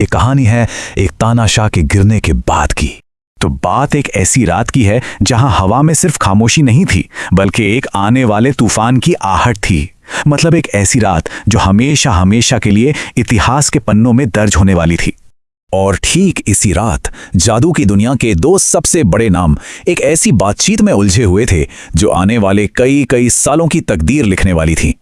ये कहानी है एक तानाशाह के गिरने के बाद की। तो बात एक ऐसी रात की है जहां हवा में सिर्फ खामोशी नहीं थी, बल्कि एक आने वाले तूफान की आहट थी। मतलब एक ऐसी रात जो हमेशा हमेशा के लिए इतिहास के पन्नों में दर्ज होने वाली थी। और ठीक इसी रात जादू की दुनिया के दो सबसे बड़े नाम एक ऐसी बातचीत में उलझे हुए थे जो आने वाले कई कई सालों की तकदीर लिखने वाली थी।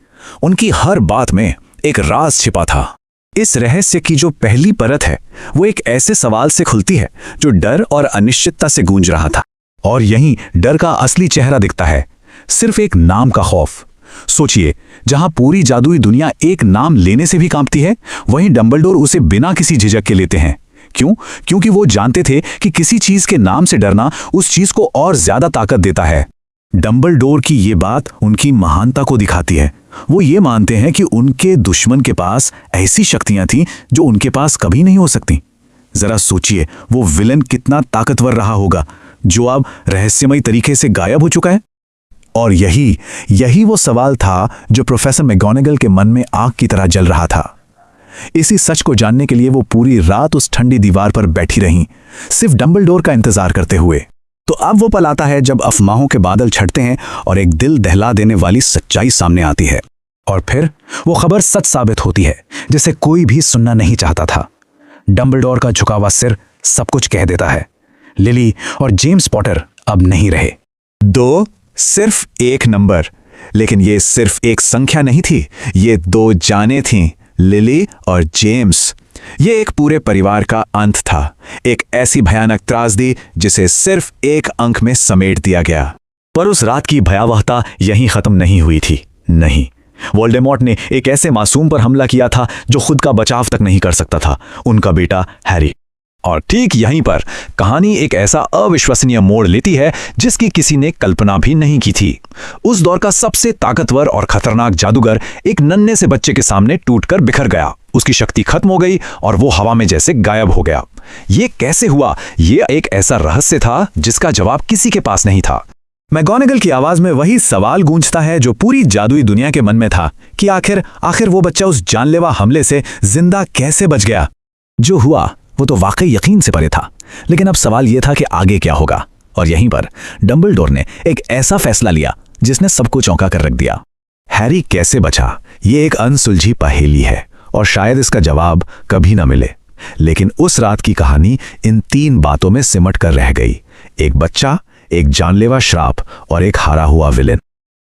उनकी हर बात में एक राज छिपा था। इस रहस्य की जो पहली परत है वो एक ऐसे सवाल से खुलती है जो डर और अनिश्चितता से गूंज रहा था। और यहीं डर का असली चेहरा दिखता है, सिर्फ एक नाम का खौफ। सोचिए, जहां पूरी जादुई दुनिया एक नाम लेने से भी कांपती है, वहीं डंबलडोर उसे बिना किसी झिझक के लेते हैं। क्यों? क्योंकि वो जानते थे कि किसी चीज के नाम से डरना उस चीज को और ज्यादा ताकत देता है। डंबलडोर की ये बात उनकी महानता को दिखाती है। वो ये मानते हैं कि उनके दुश्मन के पास ऐसी शक्तियां थीं जो उनके पास कभी नहीं हो सकती। जरा सोचिए, वो विलन कितना ताकतवर रहा होगा जो अब रहस्यमयी तरीके से गायब हो चुका है। और यही वो सवाल था जो प्रोफेसर मैगोनेगल के मन में आग की तरह जल रहा था। इसी सच को जानने के लिए वो पूरी रात उस ठंडी दीवार पर बैठी रहीं, सिर्फ डंबलडोर का इंतजार करते हुए। तो अब वो पल आता है जब अफवाहों के बादल छटते हैं और एक दिल दहला देने वाली सच्चाई सामने आती है। और फिर वो खबर सच साबित होती है, जिसे कोई भी सुनना नहीं चाहता था। डंबलडोर का झुका हुआ सिर सब कुछ कह देता है। लिली और जेम्स पॉटर अब नहीं रहे। दो, सिर्फ एक नंबर। लेकिन ये सिर्फ एक संख्या नहीं थी, ये दो जानें थीं, लिली और जेम्स। ये एक पूरे परिवार का अंत था, एक ऐसी भयानक त्रासदी जिसे सिर्फ एक अंक में समेट दिया गया। पर उस रात की भयावहता यहीं खत्म नहीं हुई थी। नहीं, वोल्डेमॉर्ट ने एक ऐसे मासूम पर हमला किया था जो खुद का बचाव तक नहीं कर सकता था, उनका बेटा हैरी। और ठीक यहीं पर कहानी एक ऐसा अविश्वसनीय मोड़ लेती है जिसकी किसी ने कल्पना भी नहीं की थी। उस दौर का सबसे ताकतवर और खतरनाक जादूगर एक नन्हे से बच्चे के सामने टूटकर बिखर गया। उसकी शक्ति खत्म हो गई और वो हवा में जैसे गायब हो गया। ये कैसे हुआ? ये एक ऐसा रहस्य था जिसका जवाब किसी के पास नहीं था। मैगोनेगल की आवाज में वही सवाल गूंजता है जो पूरी जादुई दुनिया के मन में था कि आखिर वो बच्चा उस जानलेवा हमले से जिंदा कैसे बच गया। जो हुआ वो तो वाकई यकीन से परे था, लेकिन अब सवाल यह था कि आगे क्या होगा। और यहीं पर डंबलडोर ने एक ऐसा फैसला लिया जिसने सबको चौंका कर रख दिया। हैरी कैसे बचा, ये एक अनसुलझी पहेली है और शायद इसका जवाब कभी न मिले। लेकिन उस रात की कहानी इन तीन बातों में सिमट कर रह गई: एक बच्चा, एक जानलेवा श्राप और एक हारा हुआ विलेन।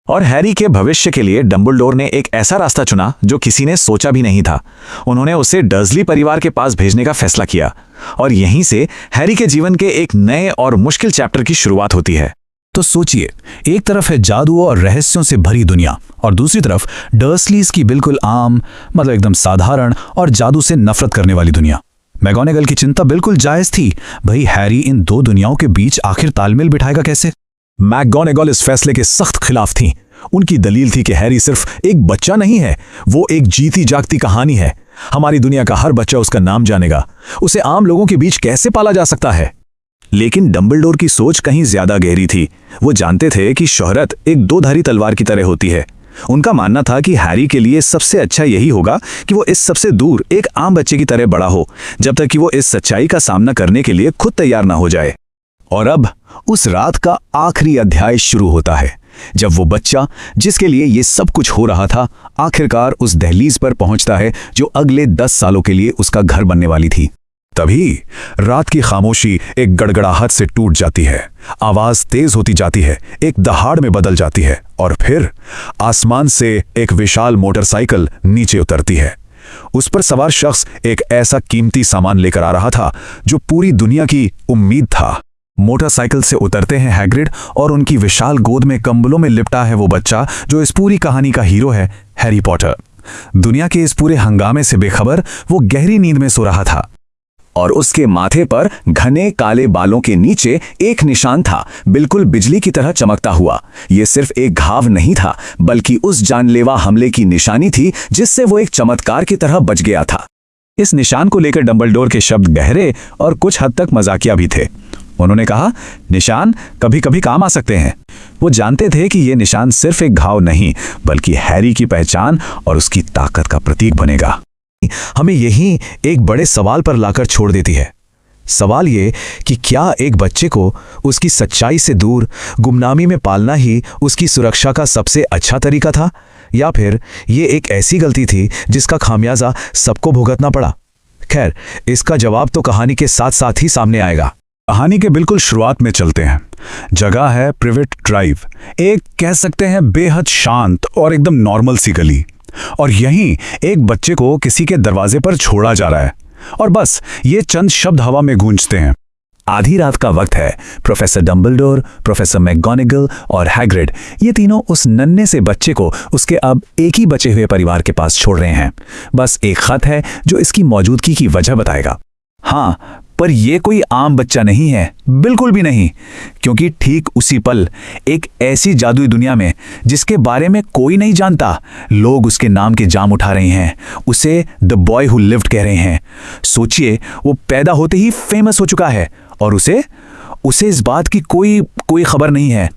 और हैरी के भविष्य के लिए डंबलडोर ने एक ऐसा रास्ता चुना जो किसी ने सोचा भी नहीं था। उन्होंने उसे डर्सली परिवार के पास भेजने का फैसला किया। और यहीं से हैरी के जीवन के एक नए और मुश्किल चैप्टर की शुरुआत होती है। तो सोचिए, एक तरफ है जादू और रहस्यों से भरी दुनिया, और दूसरी तरफ डर्सलीज की बिल्कुल आम, मतलब एकदम साधारण और जादू से नफरत करने वाली दुनिया। मैगोनेगल की चिंता बिल्कुल जायज थी। भाई, हैरी इन दो दुनियाओं के बीच आखिर तालमेल बिठाएगा कैसे? मैगोनेगल इस फैसले के सख्त खिलाफ थी। उनकी दलील थी कि हैरी सिर्फ एक बच्चा नहीं है, वो एक जीती जागती कहानी है। हमारी दुनिया का हर बच्चा उसका नाम जानेगा। उसे आम लोगों के बीच कैसे पाला जा सकता है? लेकिन डंबलडोर की सोच कहीं ज्यादा गहरी थी। वो जानते थे कि शोहरत एक दो-धारी तलवार की तरह होती है। उनका मानना था कि हैरी के लिए सबसे अच्छा यही होगा कि वो इस सबसे दूर एक आम बच्चे की तरह बड़ा हो, जब तक कि वो इस सच्चाई का सामना करने के लिए खुद तैयार ना हो जाए। और अब उस रात का आखिरी अध्याय शुरू होता है, जब वो बच्चा जिसके लिए ये सब कुछ हो रहा था आखिरकार उस दहलीज पर पहुंचता है जो अगले 10 सालों के लिए उसका घर बनने वाली थी। तभी रात की खामोशी एक गड़गड़ाहट से टूट जाती है। आवाज तेज होती जाती है, एक दहाड़ में बदल जाती है, और फिर आसमान से एक विशाल मोटरसाइकिल नीचे उतरती है। उस पर सवार शख्स एक ऐसा कीमती सामान लेकर आ रहा था जो पूरी दुनिया की उम्मीद था। मोटरसाइकिल से उतरते हैं हैग्रिड, और उनकी विशाल गोद में कंबलों में लिपटा है वो बच्चा जो इस पूरी कहानी का हीरो है, हैरी पॉटर। दुनिया के इस पूरे हंगामे से बेखबर वो गहरी नींद में सो रहा था, और उसके माथे पर घने काले बालों के नीचे एक निशान था, बिल्कुल बिजली की तरह चमकता हुआ। ये सिर्फ एक घाव नहीं था, बल्कि उस जानलेवा हमले की निशानी थी जिससे वो एक चमत्कार की तरह बच गया था। इस निशान को लेकर डंबलडोर के शब्द गहरे और कुछ हद तक मजाकिया भी थे। उन्होंने कहा, निशान कभी कभी काम आ सकते हैं। वो जानते थे कि ये निशान सिर्फ एक घाव नहीं, बल्कि हैरी की पहचान और उसकी ताकत का प्रतीक बनेगा। हमें यहीं एक बड़े सवाल पर लाकर छोड़ देती है। सवाल ये कि क्या एक बच्चे को उसकी सच्चाई से दूर गुमनामी में पालना ही उसकी सुरक्षा का सबसे अच्छा तरीका था, या फिर ये एक ऐसी गलती थी जिसका खामियाजा सबको भुगतना पड़ा। खैर, इसका जवाब तो कहानी के साथ साथ ही सामने आएगा। कहानी के बिल्कुल शुरुआत में चलते हैं। जगह है प्रिवेट ड्राइव, एक कह सकते हैं बेहद शांत और एकदम नॉर्मल सी गली। और यहीं एक बच्चे को किसी के दरवाजे पर छोड़ा जा रहा है और बस ये चंद शब्द हवा में गूंजते हैं। आधी रात का वक्त है। प्रोफेसर डंबलडोर, प्रोफेसर मैकगोनागल और हैग्रिड, ये तीनों उस नन्हे से बच्चे को उसके अब एक ही बचे हुए परिवार के पास छोड़ रहे हैं। बस एक खत है जो इसकी मौजूदगी की वजह बताएगा। हाँ, पर यह कोई आम बच्चा नहीं है, बिल्कुल भी नहीं, क्योंकि ठीक उसी पल एक ऐसी जादुई दुनिया में जिसके बारे में कोई नहीं जानता, लोग उसके नाम के जाम उठा रहे हैं, उसे द बॉय हु लिव्ड कह रहे हैं। सोचिए, वो पैदा होते ही फेमस हो चुका है और उसे इस बात की कोई खबर नहीं है।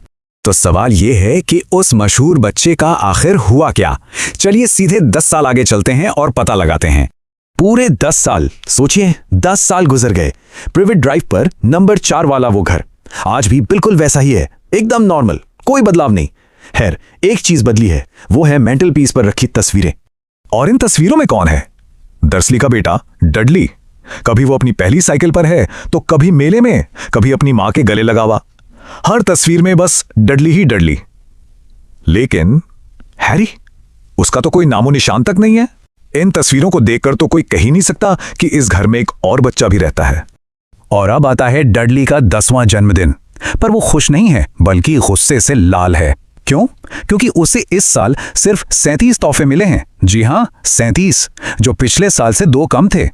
तो सवाल यह है कि उस मशहूर बच्चे का आखिर हुआ क्या? चलिए सीधे 10 साल आगे चलते हैं और पता लगाते हैं। पूरे 10 साल, सोचिए 10 साल गुजर गए। प्रिवेट ड्राइव पर नंबर 4 वाला वो घर आज भी बिल्कुल वैसा ही है, एकदम नॉर्मल, कोई बदलाव नहीं। खैर, एक चीज बदली है, वो है मेंटल पीस पर रखी तस्वीरें। और इन तस्वीरों में कौन है? डर्सली का बेटा डडली। कभी वो अपनी पहली साइकिल पर है तो कभी मेले में, कभी अपनी मां के गले लगा हुआ। हर तस्वीर में बस डडली ही डडली। लेकिन हैरी, उसका तो कोई नामो निशान तक नहीं है। इन तस्वीरों को देखकर तो कोई कह ही नहीं सकता कि इस घर में एक और बच्चा भी रहता है। और अब आता है डडली का 10वां जन्मदिन। पर वो खुश नहीं है, बल्कि गुस्से से लाल है। क्यों? क्योंकि उसे इस साल सिर्फ 37 तोहफे मिले हैं। जी हां, 37, जो पिछले साल से 2 कम थे।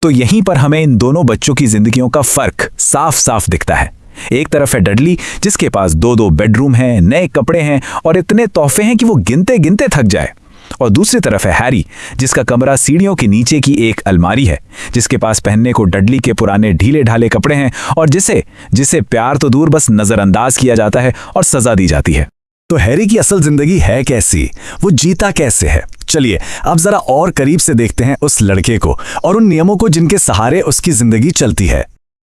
तो यहीं पर हमें इन दोनों बच्चों की जिंदगियों का फर्क साफ साफ दिखता है। एक तरफ है डडली, जिसके पास 2-2 बेडरूम हैं, नए कपड़े हैं और इतने तोहफे हैं कि वो गिनते गिनते थक जाए। और दूसरी तरफ है हैरी, जिसका कमरा सीढ़ियों के नीचे की एक अलमारी है, जिसके पास पहनने को डडली के पुराने ढीले ढाले कपड़े हैं और जिसे प्यार तो दूर बस नजरअंदाज किया जाता है और सजा दी जाती है। तो हैरी की असल जिंदगी है कैसी, वो जीता कैसे है? चलिए अब जरा और करीब से देखते हैं उस लड़के को और उन नियमों को जिनके सहारे उसकी जिंदगी चलती है।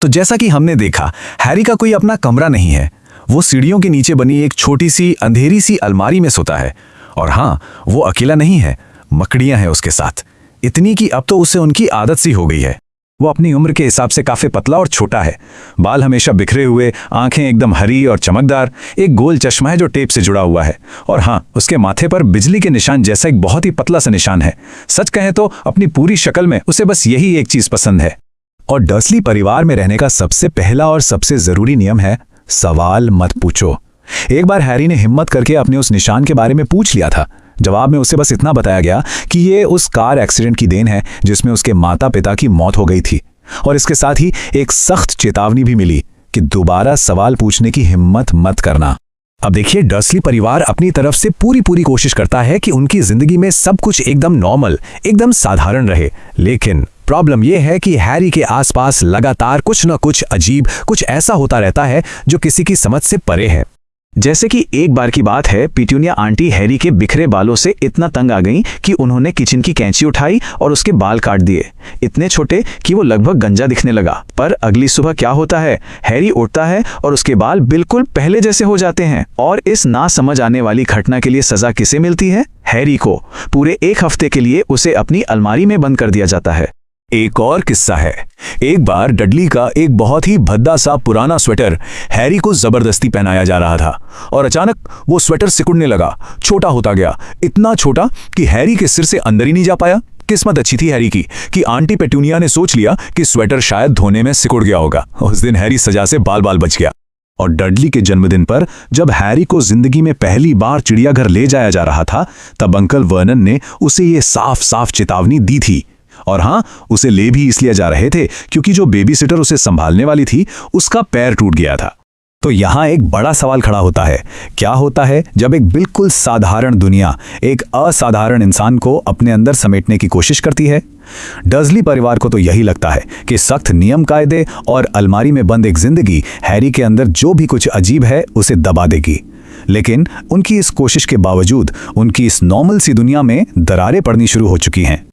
तो जैसा कि हमने देखा, हैरी का कोई अपना कमरा नहीं है। वो सीढ़ियों के नीचे बनी एक छोटी सी अंधेरी सी अलमारी में सोता है। और हाँ, वो अकेला नहीं है, मकड़ियां हैं उसके साथ, इतनी कि अब तो उसे उनकी आदत सी हो गई है। वो अपनी उम्र के हिसाब से काफी पतला और छोटा है, बाल हमेशा बिखरे हुए, आंखें एकदम हरी और चमकदार, एक गोल चश्मा है जो टेप से जुड़ा हुआ है, और हाँ, उसके माथे पर बिजली के निशान जैसा एक बहुत ही पतला सा निशान है। सच कहें तो अपनी पूरी शक्ल में उसे बस यही एक चीज पसंद है। और डर्सली परिवार में रहने का सबसे पहला और सबसे जरूरी नियम है, सवाल मत पूछो। एक बार हैरी ने हिम्मत करके अपने उस निशान के बारे में पूछ लिया था। जवाब में उसे बस इतना बताया गया कि ये उस कार एक्सीडेंट की देन है जिसमें उसके माता पिता की मौत हो गई थी, और इसके साथ ही एक सख्त चेतावनी भी मिली कि दोबारा सवाल पूछने की हिम्मत मत करना। अब देखिए, डर्सली परिवार अपनी तरफ से पूरी कोशिश करता है कि उनकी जिंदगी में सब कुछ एकदम नॉर्मल, एकदम साधारण रहे। लेकिन प्रॉब्लम यह है कि हैरी के आसपास लगातार कुछ न कुछ अजीब, कुछ ऐसा होता रहता है जो किसी की समझ से परे है। जैसे कि एक बार की बात है, पिटूनिया आंटी हैरी के बिखरे बालों से इतना तंग आ गईं कि उन्होंने किचन की कैंची उठाई और उसके बाल काट दिए, इतने छोटे कि वो लगभग गंजा दिखने लगा। पर अगली सुबह क्या होता है, हैरी उठता है और उसके बाल बिल्कुल पहले जैसे हो जाते हैं। और इस ना समझ आने वाली घटना के लिए सजा किसे मिलती है? हैरी को। पूरे 1 हफ्ते के लिए उसे अपनी अलमारी में बंद कर दिया जाता है। एक और किस्सा है। एक बार डडली का एक बहुत ही भद्दा सा पुराना स्वेटर हैरी को जबरदस्ती पहनाया जा रहा था और अचानक वो स्वेटर सिकुड़ने लगा, छोटा होता गया, इतना छोटा कि हैरी के सिर से अंदर ही नहीं जा पाया। किस्मत अच्छी थी हैरी की कि आंटी पेटूनिया ने सोच लिया कि स्वेटर शायद धोने में सिकुड़ गया होगा। उस दिन हैरी सजा से बाल बाल बच गया। और डडली के जन्मदिन पर जब हैरी को जिंदगी में पहली बार चिड़ियाघर ले जाया जा रहा था, तब अंकल वर्नन ने उसे ये साफ साफ चेतावनी दी थी। और हाँ, उसे ले भी इसलिए जा रहे थे क्योंकि जो बेबी सिटर उसे संभालने वाली थी उसका पैर टूट गया था। तो यहाँ एक बड़ा सवाल खड़ा होता है, क्या होता है जब एक बिल्कुल साधारण दुनिया एक असाधारण इंसान को अपने अंदर समेटने की कोशिश करती है? डर्सली परिवार को तो यही लगता है कि सख्त नियम कायदे और अलमारी में बंद एक जिंदगी हैरी के अंदर जो भी कुछ अजीब है उसे दबा देगी। लेकिन उनकी इस कोशिश के बावजूद उनकी इस नॉर्मल सी दुनिया में दरारें पड़नी शुरू हो चुकी हैं।